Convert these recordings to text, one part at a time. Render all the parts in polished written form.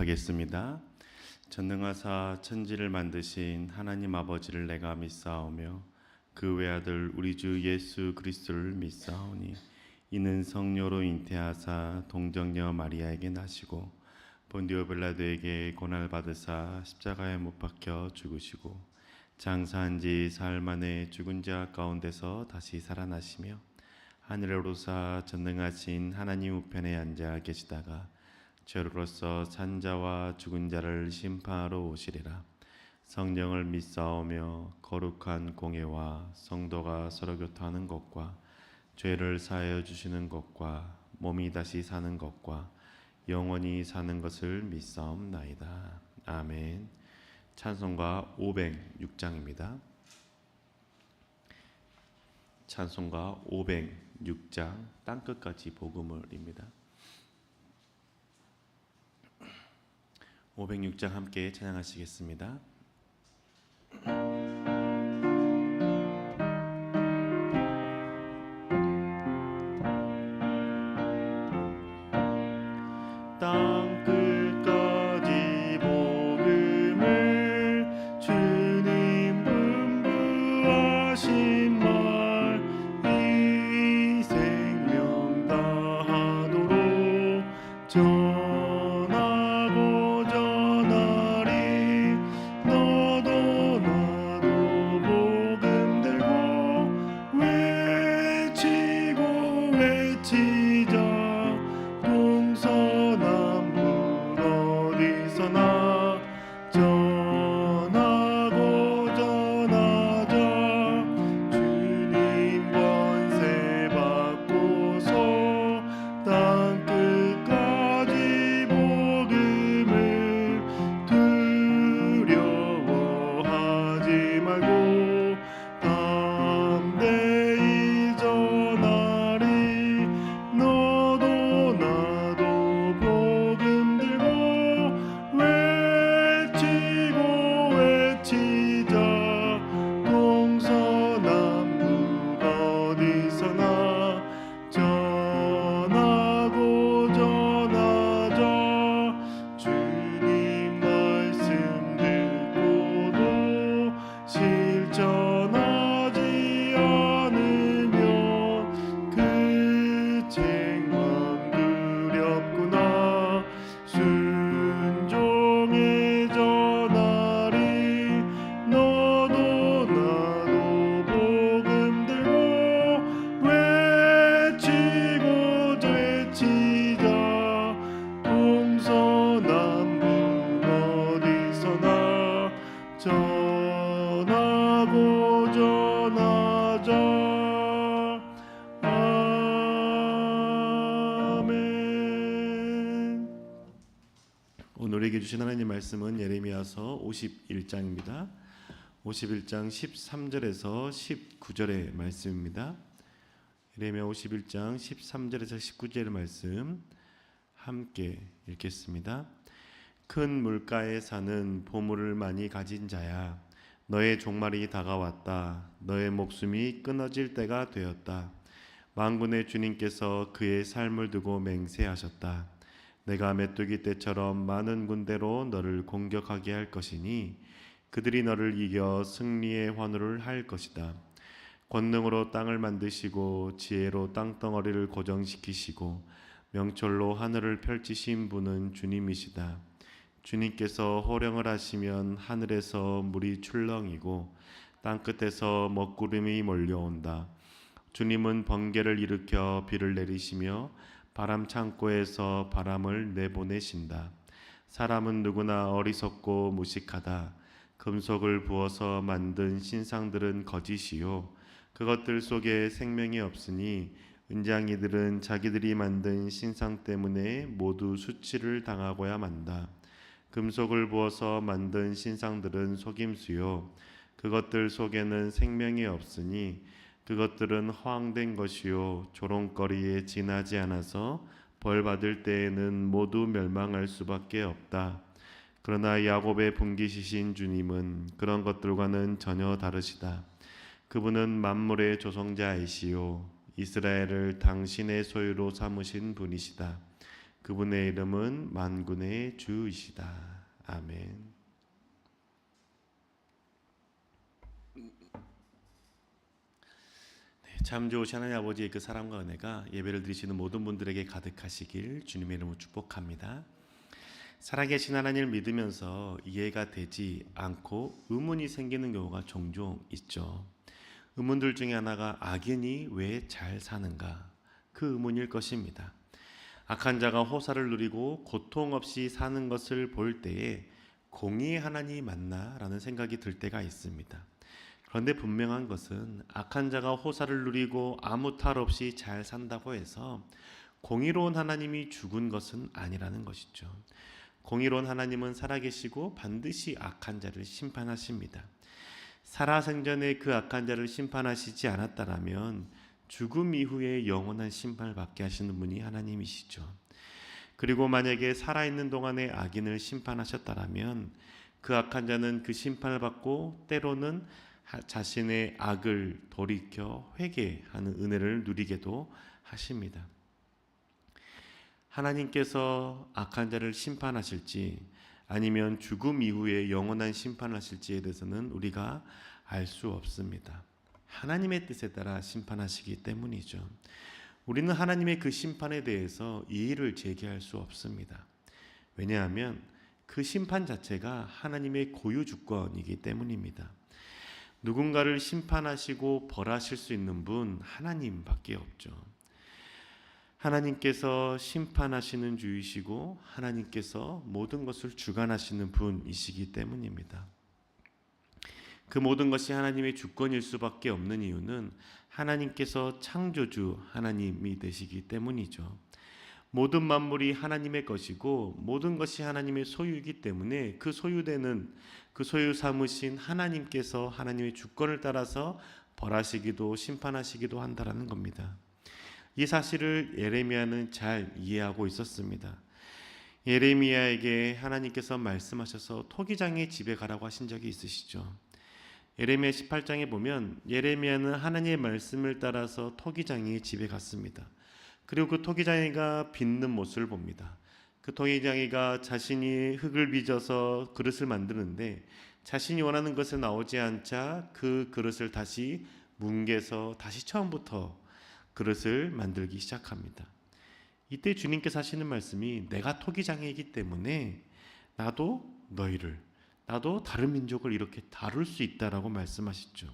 하겠습니다. 전능하사 천지를 만드신 하나님 아버지를 내가 믿사오며 그 외아들 우리 주 예수 그리스도를 믿사오니 이는 성녀로 잉태하사 동정녀 마리아에게 나시고 본디오 빌라도에게 고난을 받으사 십자가에 못 박혀 죽으시고 장사한 지 사흘 만에 죽은 자 가운데서 다시 살아나시며 하늘에 오르사 전능하신 하나님 우편에 앉아 계시다가 죄로서 산 자와 죽은 자를 심판하러 오시리라. 성령을 믿사오며 거룩한 공예와 성도가 서로 교통하는 것과 죄를 사하여 주시는 것과 몸이 다시 사는 것과 영원히 사는 것을 믿사옵나이다. 아멘. 찬송가 506장입니다. 찬송가 506장 땅끝까지 복음을입니다. 506장 함께 찬양하시겠습니다. 땅끝까지 복음을 주님 분부하신 말 이 생명 다하도록 전하고 전하리. 너도 나도 복음 들고 외치고 외치자. 동서남북 어디서나 전하고 전하자. 주님 권세 받고서 땅끝까지 복음을 두려워하지 말고 담대히 전하리. 너도 나도 복음 들고 외치고 외치자. 동서남북 어디서나 전하고 전하자. 주님 말씀 듣고도 실천하지 않으면 그 책망 두렵구나. 순종해 전하리. 너도 나도 복음 들고 외치고 외치자. 동서남북 어디서나 전하고 전하자. 아멘. 오늘에게 주신 하나님 말씀은 예레미야서 51장입니다. 51장 13절에서 19절의 말씀입니다. 예레미야 51장 13절에서 19절의 말씀 함께 읽겠습니다. 큰 물가에 사는 보물을 많이 가진 자야, 너의 종말이 다가왔다. 너의 목숨이 끊어질 때가 되었다. 만군의 주님께서 그의 삶을 두고 맹세하셨다. 내가 메뚜기 떼처럼 많은 군대로 너를 공격하게 할 것이니 그들이 너를 이겨 승리의 환호를 할 것이다. 권능으로 땅을 만드시고 지혜로 땅덩어리를 고정시키시고 명철로 하늘을 펼치신 분은 주님이시다. 주님께서 호령을 하시면 하늘에서 물이 출렁이고 땅끝에서 먹구름이 몰려온다. 주님은 번개를 일으켜 비를 내리시며 바람 창고에서 바람을 내보내신다. 사람은 누구나 어리석고 무식하다. 금속을 부어서 만든 신상들은 거짓이요 그것들 속에 생명이 없으니 은장이들은 자기들이 만든 신상 때문에 모두 수치를 당하고야 만다. 금속을 부어서 만든 신상들은 속임수요 그것들 속에는 생명이 없으니 그것들은 허황된 것이요 조롱거리에 지나지 않아서 벌 받을 때에는 모두 멸망할 수밖에 없다. 그러나 야곱의 분기시신 주님은 그런 것들과는 전혀 다르시다. 그분은 만물의 조성자이시요 이스라엘을 당신의 소유로 삼으신 분이시다. 그분의 이름은 만군의 주이시다. 아멘. 참 좋으신 하나님 아버지의 그 사랑과 은혜가 예배를 드리시는 모든 분들에게 가득하시길 주님의 이름으로 축복합니다. 살아계신 하나님을 믿으면서 이해가 되지 않고 의문이 생기는 경우가 종종 있죠. 의문들 중에 하나가 악인이 왜 잘 사는가? 그 의문일 것입니다. 악한 자가 호사를 누리고 고통 없이 사는 것을 볼 때에 공의의 하나님이 맞나? 라는 생각이 들 때가 있습니다. 그런데 분명한 것은 악한 자가 호사를 누리고 아무 탈 없이 잘 산다고 해서 공의로운 하나님이 죽은 것은 아니라는 것이죠. 공의로운 하나님은 살아계시고 반드시 악한 자를 심판하십니다. 살아생전에 그 악한 자를 심판하시지 않았다라면 죽음 이후에 영원한 심판을 받게 하시는 분이 하나님이시죠. 그리고 만약에 살아있는 동안에 악인을 심판하셨다라면 그 악한 자는 그 심판을 받고 때로는 자신의 악을 돌이켜 회개하는 은혜를 누리게도 하십니다. 하나님께서 악한 자를 심판하실지 아니면 죽음 이후에 영원한 심판을 하실지에 대해서는 우리가 알 수 없습니다. 하나님의 뜻에 따라 심판하시기 때문이죠. 우리는 하나님의 그 심판에 대해서 이의를 제기할 수 없습니다. 왜냐하면 그 심판 자체가 하나님의 고유 주권이기 때문입니다. 누군가를 심판하시고 벌하실 수 있는 분 하나님밖에 없죠. 하나님께서 심판하시는 주이시고 하나님께서 모든 것을 주관하시는 분이시기 때문입니다. 그 모든 것이 하나님의 주권일 수밖에 없는 이유는 하나님께서 창조주 하나님이 되시기 때문이죠. 모든 만물이 하나님의 것이고 모든 것이 하나님의 소유이기 때문에 그 소유되는 그 소유 삼으신 하나님께서 하나님의 주권을 따라서 벌하시기도 심판하시기도 한다라는 겁니다. 이 사실을 예레미야는 잘 이해하고 있었습니다. 예레미야에게 하나님께서 말씀하셔서 토기장의 집에 가라고 하신 적이 있으시죠. 예레미야 18장에 보면 예레미야는 하나님의 말씀을 따라서 토기장의 집에 갔습니다. 그리고 그 토기장이가 빚는 모습을 봅니다. 그 토기장이가 자신이 흙을 빚어서 그릇을 만드는데 자신이 원하는 것이 나오지 않자 그 그릇을 다시 뭉개서 다시 처음부터 그릇을 만들기 시작합니다. 이때 주님께서 하시는 말씀이 내가 토기장이기 때문에 나도 다른 민족을 이렇게 다룰 수 있다라고 말씀하시죠.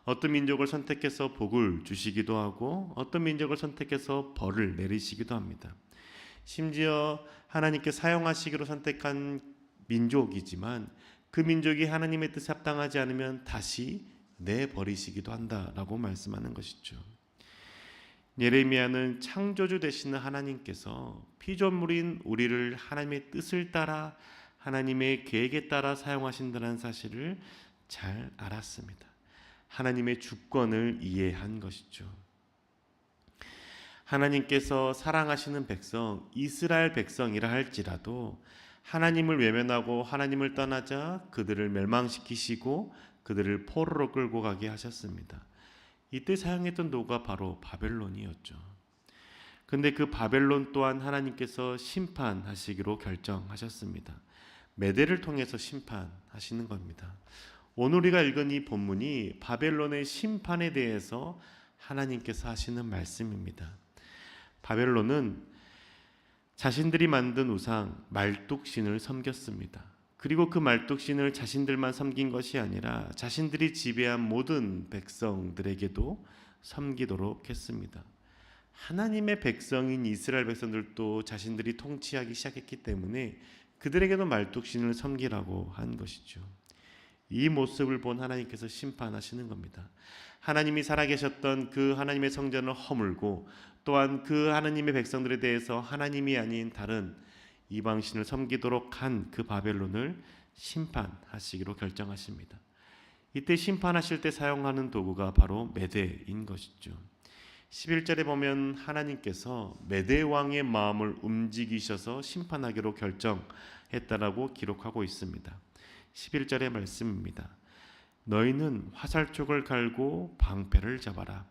어떤 민족을 선택해서 복을 주시기도 하고 어떤 민족을 선택해서 벌을 내리시기도 합니다. 심지어 하나님께 사용하시기로 선택한 민족이지만 그 민족이 하나님의 뜻에 합당하지 않으면 다시 내버리시기도 한다라고 말씀하는 것이죠. 예레미야는 창조주 되시는 하나님께서 피조물인 우리를 하나님의 뜻을 따라 하나님의 계획에 따라 사용하신다는 사실을 잘 알았습니다. 하나님의 주권을 이해한 것이죠. 하나님께서 사랑하시는 백성, 이스라엘 백성이라 할지라도 하나님을 외면하고 하나님을 떠나자 그들을 멸망시키시고 그들을 포로로 끌고 가게 하셨습니다. 이때 사용했던 도구가 바로 바벨론이었죠. 그런데 그 바벨론 또한 하나님께서 심판하시기로 결정하셨습니다. 메대를 통해서 심판하시는 겁니다. 오늘 우리가 읽은 이 본문이 바벨론의 심판에 대해서 하나님께서 하시는 말씀입니다. 바벨론은 자신들이 만든 우상 말뚝신을 섬겼습니다. 그리고 그 말뚝신을 자신들만 섬긴 것이 아니라 자신들이 지배한 모든 백성들에게도 섬기도록 했습니다. 하나님의 백성인 이스라엘 백성들도 자신들이 통치하기 시작했기 때문에 그들에게도 말뚝신을 섬기라고 한 것이죠. 이 모습을 본 하나님께서 심판하시는 겁니다. 하나님이 살아계셨던 그 하나님의 성전을 허물고 또한 그 하나님의 백성들에 대해서 하나님이 아닌 다른 이방신을 섬기도록 한 그 바벨론을 심판하시기로 결정하십니다. 이때 심판하실 때 사용하는 도구가 바로 메대인 것이죠. 11절에 보면 하나님께서 메대 왕의 마음을 움직이셔서 심판하기로 결정했다라고 기록하고 있습니다. 11절의 말씀입니다. 너희는 화살촉을 갈고 방패를 잡아라.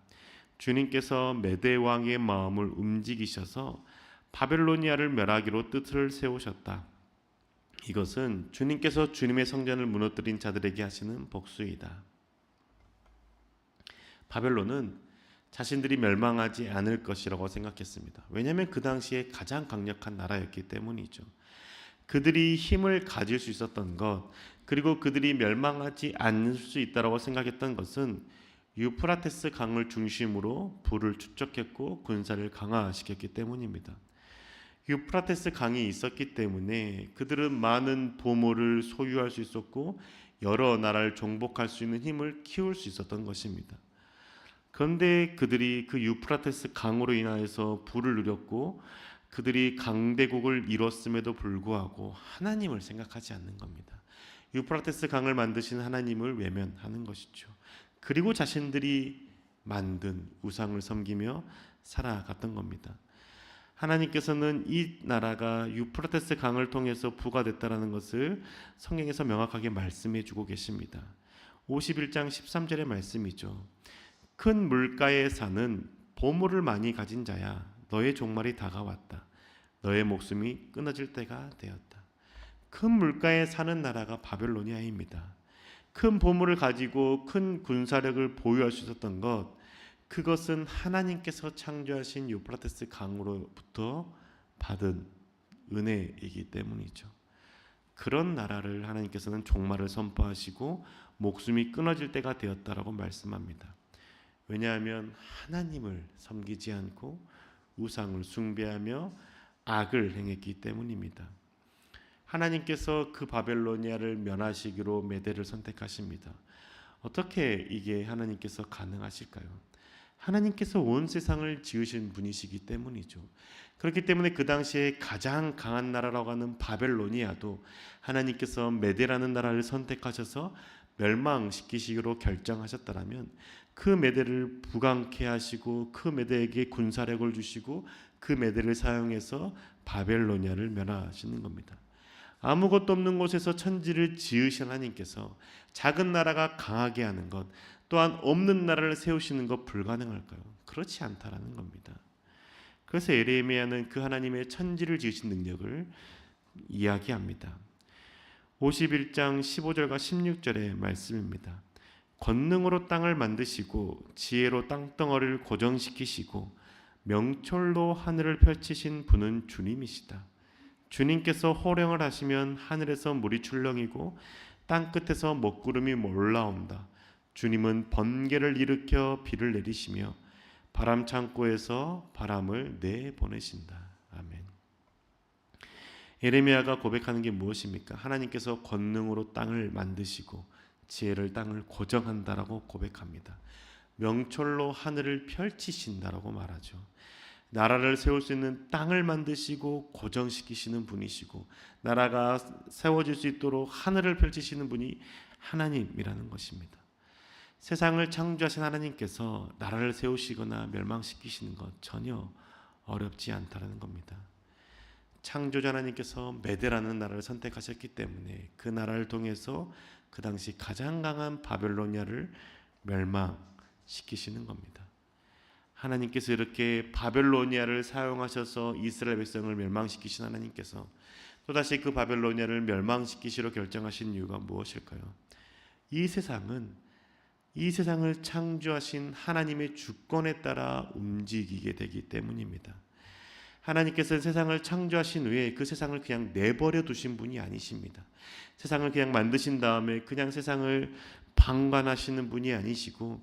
주님께서 메대 왕의 마음을 움직이셔서 바벨로니아를 멸하기로 뜻을 세우셨다. 이것은 주님께서 주님의 성전을 무너뜨린 자들에게 하시는 복수이다. 바벨론은 자신들이 멸망하지 않을 것이라고 생각했습니다. 왜냐하면 그 당시에 가장 강력한 나라였기 때문이죠. 그들이 힘을 가질 수 있었던 것, 그리고 그들이 멸망하지 않을 수 있다고 생각했던 것은 유프라테스 강을 중심으로 부를 축적했고 군사를 강화시켰기 때문입니다. 유프라테스 강이 있었기 때문에 그들은 많은 보물을 소유할 수 있었고 여러 나라를 정복할 수 있는 힘을 키울 수 있었던 것입니다. 그런데 그들이 그 유프라테스 강으로 인하여서 부를 누렸고 그들이 강대국을 이뤘음에도 불구하고 하나님을 생각하지 않는 겁니다. 유프라테스 강을 만드신 하나님을 외면하는 것이죠. 그리고 자신들이 만든 우상을 섬기며 살아갔던 겁니다. 하나님께서는 이 나라가 유프라테스 강을 통해서 부가 됐다는 것을 성경에서 명확하게 말씀해 주고 계십니다. 51장 13절의 말씀이죠. 큰 물가에 사는 보물을 많이 가진 자야, 너의 종말이 다가왔다. 너의 목숨이 끊어질 때가 되었다. 큰 물가에 사는 나라가 바벨로니아입니다. 큰 보물을 가지고 큰 군사력을 보유할 수 있었던 것, 그것은 하나님께서 창조하신 유프라테스 강으로부터 받은 은혜이기 때문이죠. 그런 나라를 하나님께서는 종말을 선포하시고 목숨이 끊어질 때가 되었다라고 말씀합니다. 왜냐하면 하나님을 섬기지 않고 우상을 숭배하며 악을 행했기 때문입니다. 하나님께서 그 바벨로니아를 멸하시기로 메대를 선택하십니다. 어떻게 이게 하나님께서 가능하실까요? 하나님께서 온 세상을 지으신 분이시기 때문이죠. 그렇기 때문에 그 당시에 가장 강한 나라라고 하는 바벨로니아도 하나님께서 메대라는 나라를 선택하셔서 멸망시키시기로 결정하셨다면 그 메대를 부강케 하시고 그 메대에게 군사력을 주시고 그 메대를 사용해서 바벨로니아를 멸하시는 겁니다. 아무것도 없는 곳에서 천지를 지으신 하나님께서 작은 나라가 강하게 하는 것, 또한 없는 나라를 세우시는 것 불가능할까요? 그렇지 않다라는 겁니다. 그래서 예레미야는 그 하나님의 천지를 지으신 능력을 이야기합니다. 51장 15절과 16절의 말씀입니다. 권능으로 땅을 만드시고 지혜로 땅덩어리를 고정시키시고 명철로 하늘을 펼치신 분은 주님이시다. 주님께서 호령을 하시면 하늘에서 물이 출렁이고 땅 끝에서 먹구름이 올라온다. 주님은 번개를 일으켜 비를 내리시며 바람 창고에서 바람을 내보내신다. 아멘. 예레미야가 고백하는 게 무엇입니까? 하나님께서 권능으로 땅을 만드시고 지혜를 땅을 고정한다라고 고백합니다. 명철로 하늘을 펼치신다라고 말하죠. 나라를 세울 수 있는 땅을 만드시고 고정시키시는 분이시고 나라가 세워질 수 있도록 하늘을 펼치시는 분이 하나님이라는 것입니다. 세상을 창조하신 하나님께서 나라를 세우시거나 멸망시키시는 것 전혀 어렵지 않다는 겁니다. 창조자 하나님께서 메대라는 나라를 선택하셨기 때문에 그 나라를 통해서 그 당시 가장 강한 바벨로니아를 멸망시키시는 겁니다. 하나님께서 이렇게 바벨로니아를 사용하셔서 이스라엘 백성을 멸망시키신 하나님께서 또다시 그 바벨로니아를 멸망시키시려 결정하신 이유가 무엇일까요? 이 세상을 창조하신 하나님의 주권에 따라 움직이게 되기 때문입니다. 하나님께서는 세상을 창조하신 후에 그 세상을 그냥 내버려 두신 분이 아니십니다. 세상을 그냥 만드신 다음에 그냥 세상을 방관하시는 분이 아니시고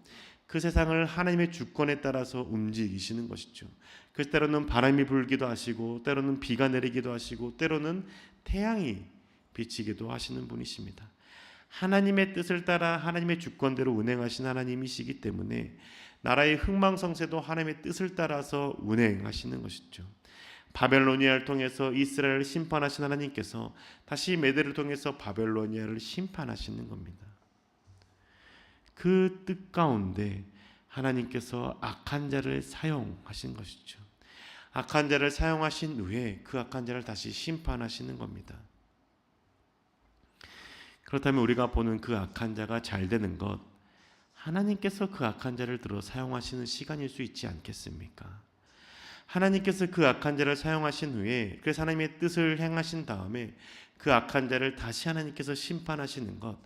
그 세상을 하나님의 주권에 따라서 움직이시는 것이죠. 그래서 때로는 바람이 불기도 하시고 때로는 비가 내리기도 하시고 때로는 태양이 비치기도 하시는 분이십니다. 하나님의 뜻을 따라 하나님의 주권대로 운행하신 하나님이시기 때문에 나라의 흥망성쇠도 하나님의 뜻을 따라서 운행하시는 것이죠. 바벨로니아를 통해서 이스라엘을 심판하신 하나님께서 다시 메대를 통해서 바벨로니아를 심판하시는 겁니다. 그 뜻 가운데 하나님께서 악한 자를 사용하신 것이죠. 악한 자를 사용하신 후에 그 악한 자를 다시 심판하시는 겁니다. 그렇다면 우리가 보는 그 악한 자가 잘 되는 것, 하나님께서 그 악한 자를 들어 사용하시는 시간일 수 있지 않겠습니까? 하나님께서 그 악한 자를 사용하신 후에, 그래서 하나님의 뜻을 행하신 다음에 그 악한 자를 다시 하나님께서 심판하시는 것,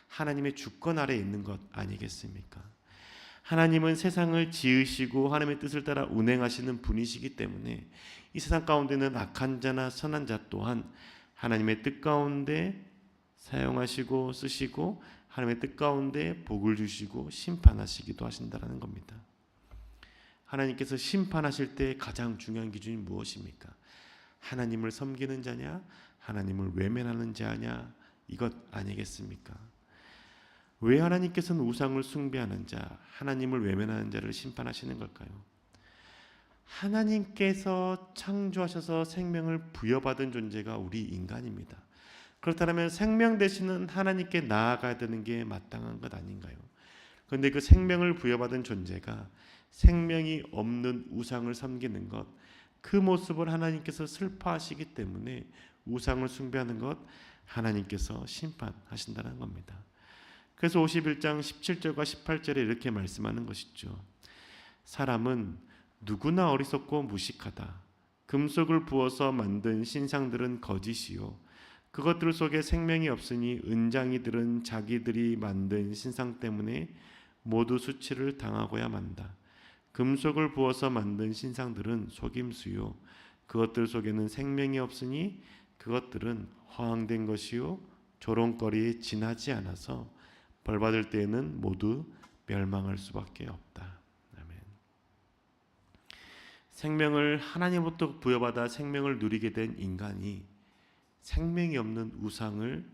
하나님의 주권 아래에 있는 것 아니겠습니까? 하나님은 세상을 지으시고 하나님의 뜻을 따라 운행하시는 분이시기 때문에 이 세상 가운데는 악한 자나 선한 자 또한 하나님의 뜻 가운데 사용하시고 쓰시고 하나님의 뜻 가운데 복을 주시고 심판하시기도 하신다는 겁니다. 하나님께서 심판하실 때 가장 중요한 기준이 무엇입니까? 하나님을 섬기는 자냐, 하나님을 외면하는 자냐, 이것 아니겠습니까? 왜 하나님께서는 우상을 숭배하는 자, 하나님을 외면하는 자를 심판하시는 걸까요? 하나님께서 창조하셔서 생명을 부여받은 존재가 우리 인간입니다. 그렇다면 생명 되시는 하나님께 나아가야 되는 게 마땅한 것 아닌가요? 그런데 그 생명을 부여받은 존재가 생명이 없는 우상을 섬기는 것, 그 모습을 하나님께서 슬퍼하시기 때문에 우상을 숭배하는 것, 하나님께서 심판하신다는 겁니다. 그래서 51장 17절과 18절에 이렇게 말씀하는 것이죠. 사람은 누구나 어리석고 무식하다. 금속을 부어서 만든 신상들은 거짓이요, 그것들 속에 생명이 없으니 은장이들은 자기들이 만든 신상 때문에 모두 수치를 당하고야 만다. 금속을 부어서 만든 신상들은 속임수요, 그것들 속에는 생명이 없으니 그것들은 허황된 것이요 조롱거리에 지나지 않아서 벌받을 때에는 모두 멸망할 수밖에 없다. 아멘. 생명을 하나님으로부터 부여받아 생명을 누리게 된 인간이 생명이 없는 우상을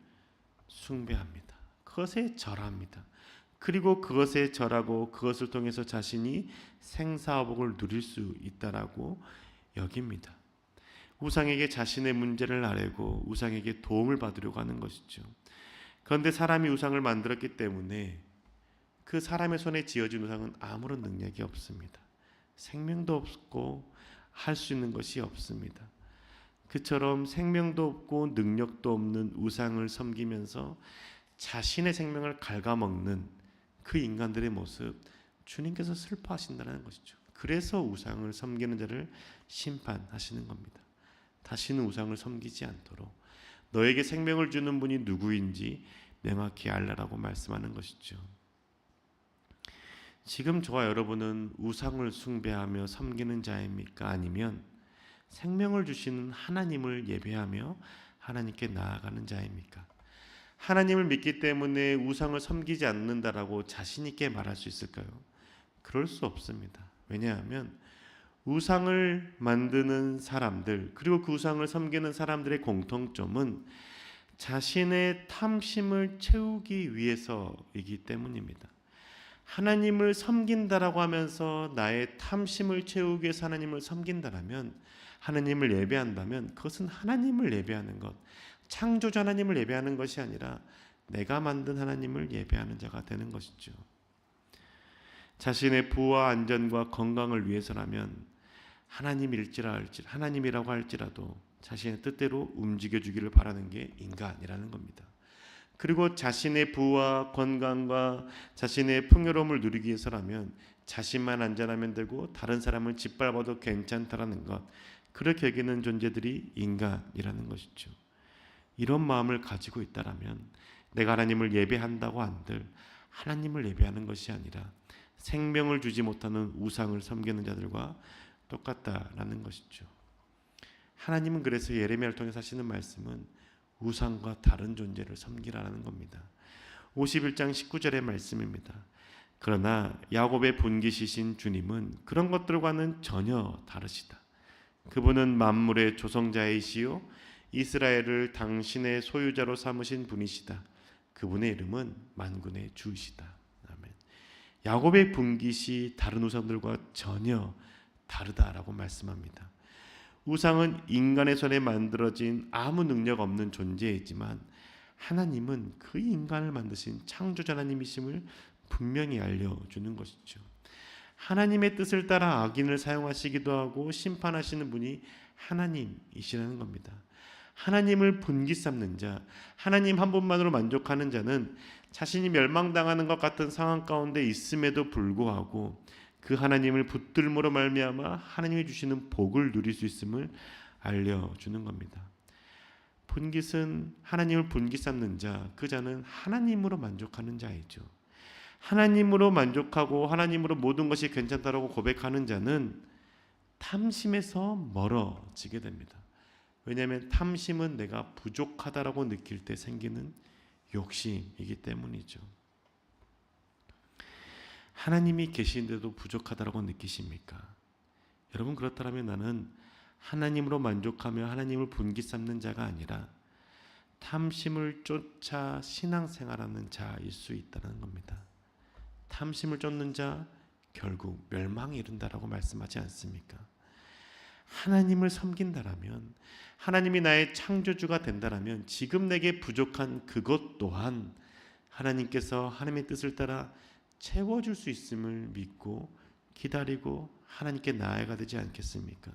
숭배합니다. 그것에 절합니다. 그리고 그것에 절하고 그것을 통해서 자신이 생사복을 누릴 수 있다라고 여깁니다. 우상에게 자신의 문제를 아뢰고 우상에게 도움을 받으려고 하는 것이죠. 그런데 사람이 우상을 만들었기 때문에 그 사람의 손에 지어진 우상은 아무런 능력이 없습니다. 생명도 없고 할 수 있는 것이 없습니다. 그처럼 생명도 없고 능력도 없는 우상을 섬기면서 자신의 생명을 갉아먹는 그 인간들의 모습, 주님께서 슬퍼하신다는 것이죠. 그래서 우상을 섬기는 자를 심판하시는 겁니다. 다시는 우상을 섬기지 않도록 너에게 생명을 주는 분이 누구인지 명확히 알라라고 말씀하는 것이죠. 지금 저와 여러분은 우상을 숭배하며 섬기는 자입니까? 아니면 생명을 주시는 하나님을 예배하며 하나님께 나아가는 자입니까? 하나님을 믿기 때문에 우상을 섬기지 않는다라고 자신 있게 말할 수 있을까요? 그럴 수 없습니다. 왜냐하면 우상을 만드는 사람들, 그리고 그 우상을 섬기는 사람들의 공통점은 자신의 탐심을 채우기 위해서이기 때문입니다. 하나님을 섬긴다라고 하면서 나의 탐심을 채우기 위해서 하나님을 섬긴다라면, 하나님을 예배한다면 그것은 하나님을 예배하는 것, 창조자 하나님을 예배하는 것이 아니라 내가 만든 하나님을 예배하는 자가 되는 것이죠. 자신의 부와 안전과 건강을 위해서라면 하나님이라고 할지라도 자신의 뜻대로 움직여주기를 바라는 게 인간이라는 겁니다. 그리고 자신의 부와 건강과 자신의 풍요로움을 누리기 위해서라면 자신만 안전하면 되고 다른 사람을 짓밟아도 괜찮다라는 것, 그렇게 여기는 존재들이 인간이라는 것이죠. 이런 마음을 가지고 있다라면 내가 하나님을 예배한다고 한들 하나님을 예배하는 것이 아니라 생명을 주지 못하는 우상을 섬기는 자들과 똑같다라는 것이죠. 하나님은 그래서 예레미야를 통해서 하시는 말씀은 우상과 다른 존재를 섬기라는 겁니다. 51장 19절의 말씀입니다. 그러나 야곱의 본기시신 주님은 그런 것들과는 전혀 다르시다. 그분은 만물의 조성자이시요 이스라엘을 당신의 소유자로 삼으신 분이시다. 그분의 이름은 만군의 주이시다. 아멘. 야곱의 분깃이 다른 우상들과 전혀 다르다라고 말씀합니다. 우상은 인간의 손에 만들어진 아무 능력 없는 존재이지만 하나님은 그 인간을 만드신 창조자 하나님이심을 분명히 알려주는 것이죠. 하나님의 뜻을 따라 악인을 사용하시기도 하고 심판하시는 분이 하나님이시라는 겁니다. 하나님을 분깃 삼는 자, 하나님 한 분만으로 만족하는 자는 자신이 멸망당하는 것 같은 상황 가운데 있음에도 불구하고 그 하나님을 붙들므로 말미암아 하나님이 주시는 복을 누릴 수 있음을 알려주는 겁니다. 분깃은 하나님을 분깃 삼는 자, 그 자는 하나님으로 만족하는 자이죠. 하나님으로 만족하고 하나님으로 모든 것이 괜찮다라고 고백하는 자는 탐심에서 멀어지게 됩니다. 왜냐하면 탐심은 내가 부족하다라고 느낄 때 생기는 욕심이기 때문이죠. 하나님이 계신데도 부족하다라고 느끼십니까? 여러분, 그렇다면 나는 하나님으로 만족하며 하나님을 분깃 삼는 자가 아니라 탐심을 쫓아 신앙생활하는 자일 수 있다는 겁니다. 탐심을 쫓는 자 결국 멸망에 이른다라고 말씀하지 않습니까? 하나님을 섬긴다라면, 하나님이 나의 창조주가 된다라면 지금 내게 부족한 그것 또한 하나님께서 하나님의 뜻을 따라 채워줄 수 있음을 믿고 기다리고 하나님께 나아가야 되지 않겠습니까?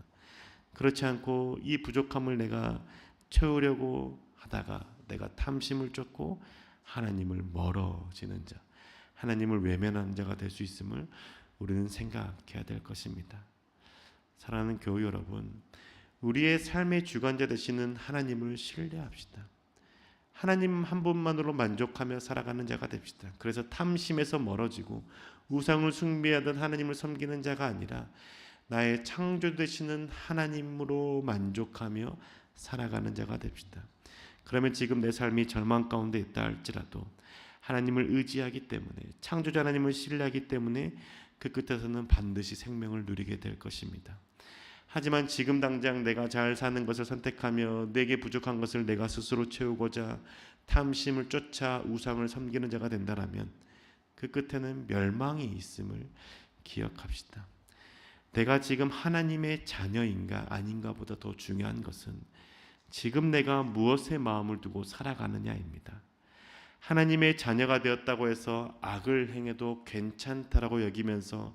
그렇지 않고 이 부족함을 내가 채우려고 하다가 내가 탐심을 쫓고 하나님을 멀어지는 자, 하나님을 외면하는 자가 될 수 있음을 우리는 생각해야 될 것입니다. 사랑하는 교우 여러분, 우리의 삶의 주관자 되시는 하나님을 신뢰합시다. 하나님 한 분만으로 만족하며 살아가는 자가 됩시다. 그래서 탐심에서 멀어지고 우상을 숭배하던 하나님을 섬기는 자가 아니라 나의 창조 되시는 하나님으로 만족하며 살아가는 자가 됩시다. 그러면 지금 내 삶이 절망 가운데 있다 할지라도 하나님을 의지하기 때문에, 창조자 하나님을 신뢰하기 때문에 그 끝에서는 반드시 생명을 누리게 될 것입니다. 하지만 지금 당장 내가 잘 사는 것을 선택하며 내게 부족한 것을 내가 스스로 채우고자 탐심을 쫓아 우상을 섬기는 자가 된다면 그 끝에는 멸망이 있음을 기억합시다. 내가 지금 하나님의 자녀인가 아닌가 보다 더 중요한 것은 지금 내가 무엇에 마음을 두고 살아가느냐입니다. 하나님의 자녀가 되었다고 해서 악을 행해도 괜찮다라고 여기면서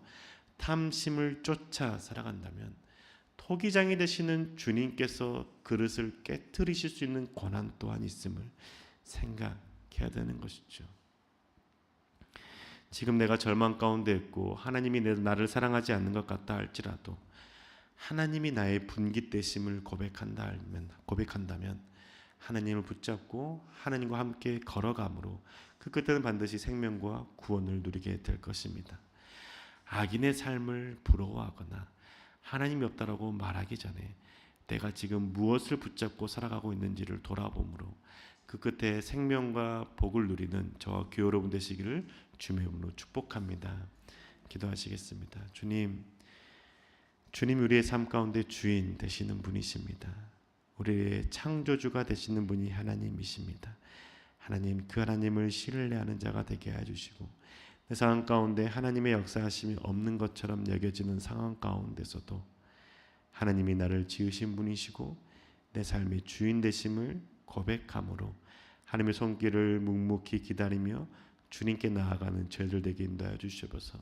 탐심을 쫓아 살아간다면 토기장이 되시는 주님께서 그릇을 깨트리실 수 있는 권한 또한 있음을 생각해야 되는 것이죠. 지금 내가 절망 가운데 있고 하나님이 나를 사랑하지 않는 것 같다 할지라도 하나님이 나의 분깃되심을 고백한다면 하나님을 붙잡고 하나님과 함께 걸어감으로 그 끝에는 반드시 생명과 구원을 누리게 될 것입니다. 악인의 삶을 부러워하거나 하나님이 없다라고 말하기 전에 내가 지금 무엇을 붙잡고 살아가고 있는지를 돌아보므로 그 끝에 생명과 복을 누리는 저와 교회 여러분 되시기를 주님의 이름으로 축복합니다. 기도하시겠습니다. 주님 우리의 삶 가운데 주인 되시는 분이십니다. 우리의 창조주가 되시는 분이 하나님이십니다. 하나님, 그 하나님을 신뢰하는 자가 되게 해주시고 내 상황 가운데 하나님의 역사하심이 없는 것처럼 여겨지는 상황 가운데서도 하나님이 나를 지으신 분이시고 내 삶의 주인 되심을 고백함으로 하나님의 손길을 묵묵히 기다리며 주님께 나아가는 저희들 되게 인도하여 주시옵소서.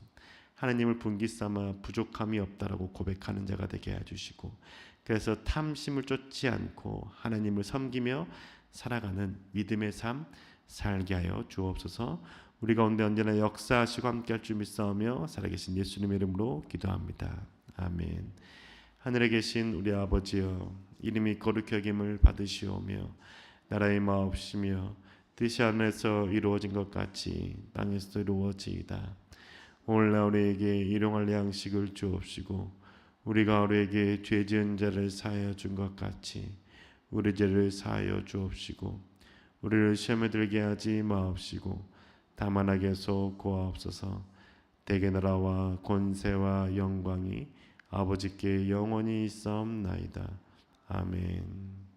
하나님을 분깃 삼아 부족함이 없다라고 고백하는 자가 되게 해주시고 그래서 탐심을 쫓지 않고 하나님을 섬기며 살아가는 믿음의 삶 살게 하여 주옵소서. 우리 가운데 언제나 역사하시고 함께할 줄 믿사오며 살아계신 예수님의 이름으로 기도합니다. 아멘. 하늘에 계신 우리 아버지여, 이름이 거룩히 여김을 받으시오며 나라의 마옵시며 뜻이 하늘에서 이루어진 것 같이 땅에서도 이루어지이다. 오늘날 우리에게 일용할 양식을 주옵시고 우리가 우리에게 죄 지은 자를 사하여 준 것 같이 우리 죄를 사하여 주옵시고 우리를 시험에 들게 하지 마옵시고 다만 악에서 구하옵소서. 대개 나라와 권세와 영광이 아버지께 영원히 있사옵나이다. 아멘.